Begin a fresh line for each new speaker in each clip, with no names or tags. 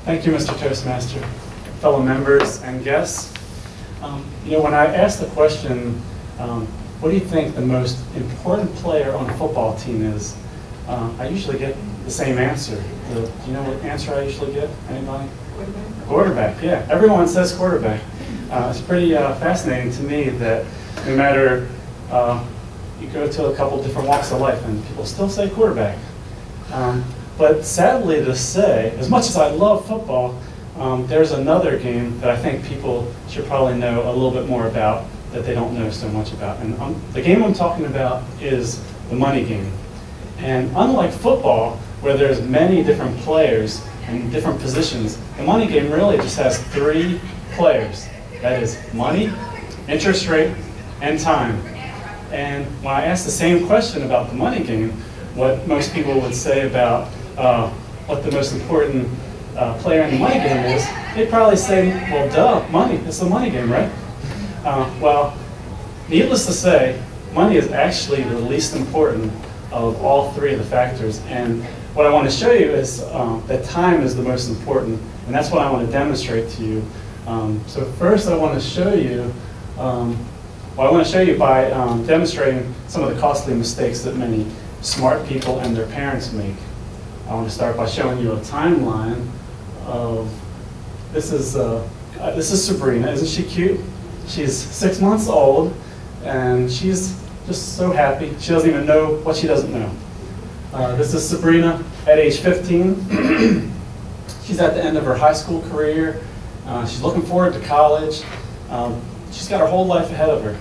Thank you, Mr. Toastmaster, fellow members and guests. When I ask the question, what do you think the most important player on a football team is? I usually get the same answer. Do you know what answer I usually get? Anybody? Quarterback. Quarterback, yeah. Everyone says quarterback. It's pretty fascinating to me that no matter, you go to a couple different walks of life and people still say quarterback. But sadly to say, as much as I love football, there's another game that I think people should probably know a little bit more about that they don't know so much about. And the game I'm talking about is the money game. And unlike football, where there's many different players and different positions, the money game really just has 3 players. That is money, interest rate, and time. And when I ask the same question about the money game, what most people would say about what the most important player in the money game is, they'd probably say, well, duh, money. It's the money game, right? Well, needless to say, money is actually the least important of all 3 of the factors. And what I want to show you is that time is the most important, and that's what I want to demonstrate to you. So first I want to show you, by demonstrating some of the costly mistakes that many smart people and their parents make. I want to start by showing you a timeline of, this is Sabrina. Isn't she cute? She's 6 months old, and she's just so happy. She doesn't even know what she doesn't know. This is Sabrina at age 15. She's at the end of her high school career. She's looking forward to college. She's got her whole life ahead of her.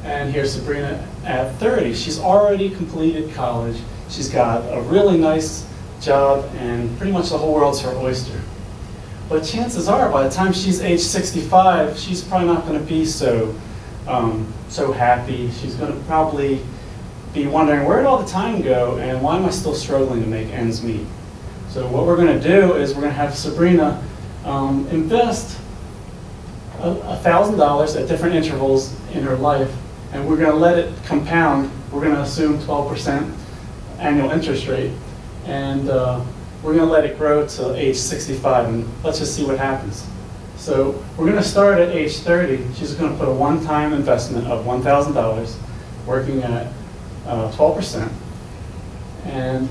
And here's Sabrina at 30. She's already completed college. She's got a really nice job, and pretty much the whole world's her oyster. But chances are, by the time she's age 65, she's probably not going to be so happy. She's going to probably be wondering, where did all the time go, and why am I still struggling to make ends meet? So what we're going to do is we're going to have Sabrina invest $1,000 at different intervals in her life, and we're going to let it compound. We're going to assume 12% annual interest rate, and we're going to let it grow to age 65, and let's just see what happens. So we're going to start at age 30. She's going to put a one-time investment of $1,000, working at 12%, and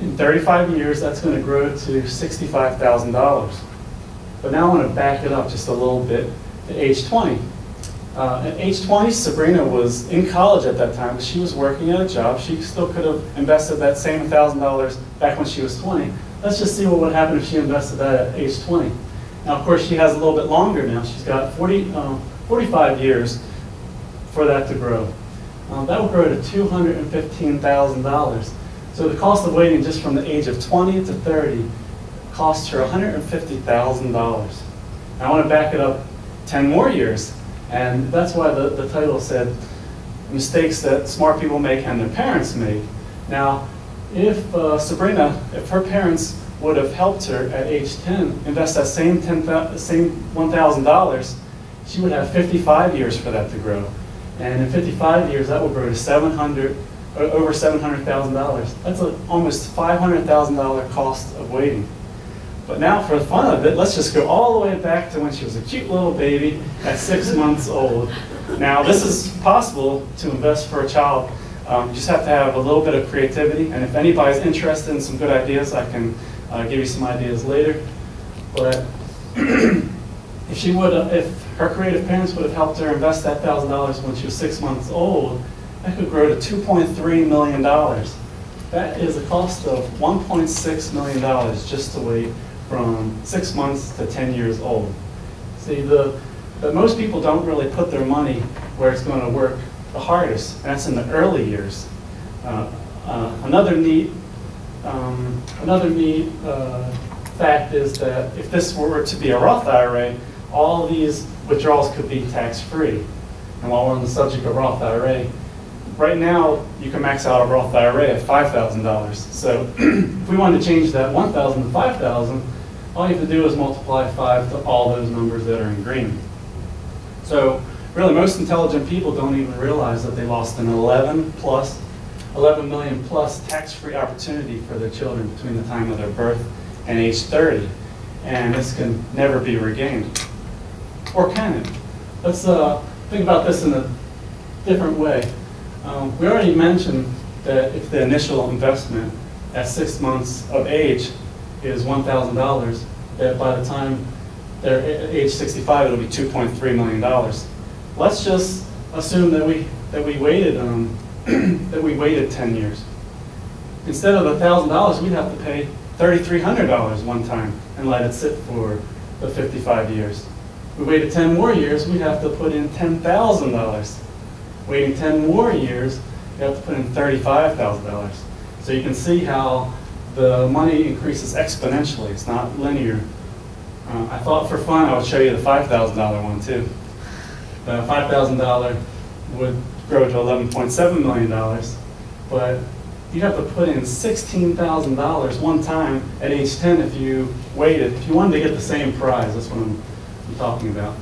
in 35 years, that's going to grow to $65,000. But now I want to back it up just a little bit to age 20. At age 20, Sabrina was in college at that time, but she was working at a job. She still could have invested that same $1,000 back when she was 20. Let's just see what would happen if she invested that at age 20. Now, of course, she has a little bit longer now. She's got 45 years for that to grow. That will grow to $215,000. So the cost of waiting just from the age of 20 to 30 costs her $150,000. Now I want to back it up 10 more years. And that's why the title said mistakes that smart people make and their parents make. Now, if Sabrina, if her parents would have helped her at age 10 invest that same $1,000, she would have 55 years for that to grow. And in 55 years, that will grow to over $700,000. That's almost $500,000 cost of waiting. But now, for the fun of it, let's just go all the way back to when she was a cute little baby at 6 months old. Now, this is possible to invest for a child. You just have to have a little bit of creativity. And if anybody's interested in some good ideas, I can give you some ideas later. But if her creative parents would have helped her invest that $1,000 when she was 6 months old, that could grow to $2.3 million. That is a cost of $1.6 million just to wait from 6 months to 10 years old. See, but most people don't really put their money where it's going to work the hardest, and that's in the early years. Another neat fact is that if this were to be a Roth IRA, all these withdrawals could be tax-free. And while we're on the subject of Roth IRA, right now you can max out a Roth IRA at $5,000. So if we wanted to change that $1,000 to $5,000, all you have to do is multiply 5 to all those numbers that are in green. So really, most intelligent people don't even realize that they lost an 11 million plus tax-free opportunity for their children between the time of their birth and age 30. and this can never be regained. Or can it? Let's think about this in a different way. We already mentioned that if the initial investment at 6 months of age is $1,000, that by the time they're at age 65, it'll be $2.3 million. Let's just assume that we waited that we waited 10 years. Instead of $1,000, we'd have to pay $3,300 one time and let it sit for the 55 years. We waited 10 more years, we'd have to put in $10,000. Waiting 10 more years, you have to put in $35,000. So you can see how the money increases exponentially. It's not linear. I thought for fun I would show you the $5,000 one too. The $5,000 would grow to $11.7 million, but you'd have to put in $16,000 one time at age 10 if you waited. If you wanted to get the same prize, that's what I'm talking about.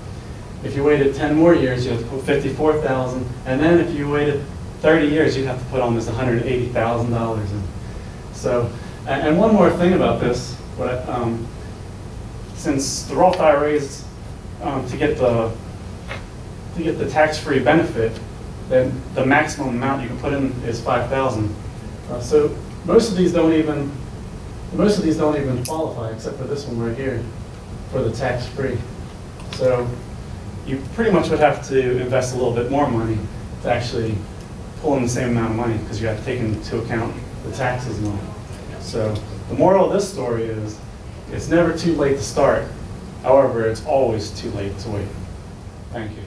If you waited 10 more years, you have to put $54,000, and then if you waited 30 years, you'd have to put almost $180,000 in. So, and one more thing about this, since the Roth IRAs, to get the tax-free benefit, then the maximum amount you can put in is $5,000. So most of these don't even qualify, except for this one right here, for the tax-free. So you pretty much would have to invest a little bit more money to actually pull in the same amount of money, because you have to take into account the taxes and all. So the moral of this story is, it's never too late to start. However, it's always too late to wait. Thank you.